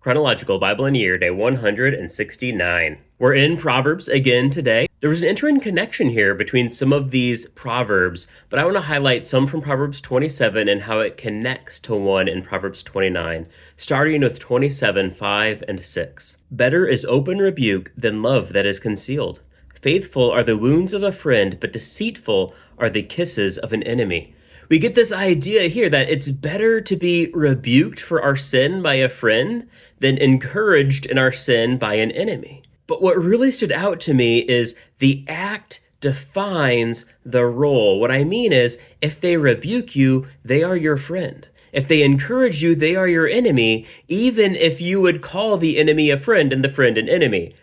Chronological Bible in a Year, day 169. We're in Proverbs again today. There was an interesting connection here between some of these Proverbs, but I want to highlight some from Proverbs 27 and how it connects to one in Proverbs 29, starting with 27, 5, and 6. Better is open rebuke than love that is concealed. Faithful are the wounds of a friend, but deceitful are the kisses of an enemy. We get this idea here that it's better to be rebuked for our sin by a friend than encouraged in our sin by an enemy. But what really stood out to me is the act defines the role. What I mean is, if they rebuke you, they are your friend. If they encourage you, they are your enemy, even if you would call the enemy a friend and the friend an enemy.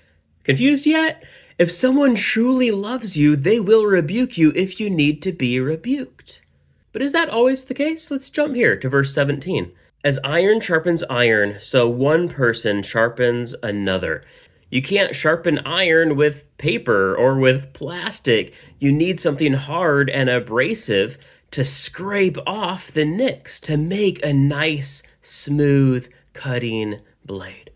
Confused yet? If someone truly loves you, they will rebuke you if you need to be rebuked. But is that always the case? Let's jump here to verse 17. As iron sharpens iron, so one person sharpens another. You can't sharpen iron with paper or with plastic. You need something hard and abrasive to scrape off the nicks to make a nice, smooth cutting blade.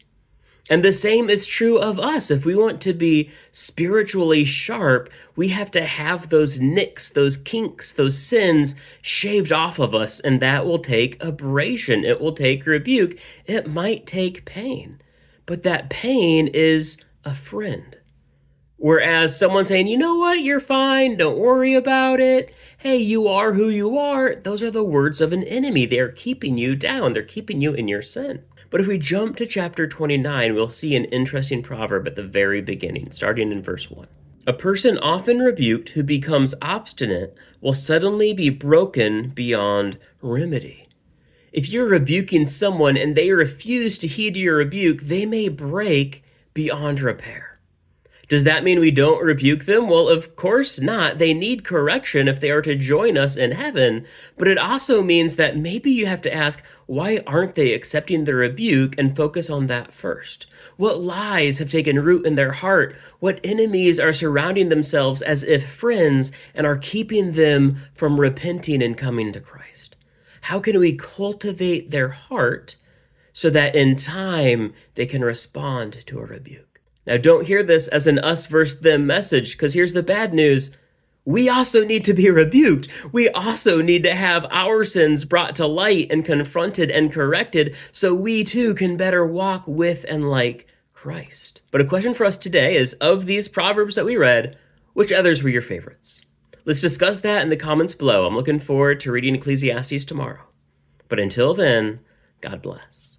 And the same is true of us. If we want to be spiritually sharp, we have to have those nicks, those kinks, those sins shaved off of us, and that will take abrasion. It will take rebuke. It might take pain, but that pain is a friend. Whereas someone saying, you know what, you're fine, don't worry about it, hey, you are who you are, those are the words of an enemy. They're keeping you down. They're keeping you in your sin. But if we jump to chapter 29, we'll see an interesting proverb at the very beginning, starting in verse 1. A person often rebuked who becomes obstinate will suddenly be broken beyond remedy. If you're rebuking someone and they refuse to heed your rebuke, they may break beyond repair. Does that mean we don't rebuke them? Well, of course not. They need correction if they are to join us in heaven. But it also means that maybe you have to ask, why aren't they accepting the rebuke, and focus on that first? What lies have taken root in their heart? What enemies are surrounding themselves as if friends and are keeping them from repenting and coming to Christ? How can we cultivate their heart so that in time they can respond to a rebuke? Now, don't hear this as an us versus them message, because here's the bad news. We also need to be rebuked. We also need to have our sins brought to light and confronted and corrected so we too can better walk with and like Christ. But a question for us today is, of these Proverbs that we read, which others were your favorites? Let's discuss that in the comments below. I'm looking forward to reading Ecclesiastes tomorrow. But until then, God bless.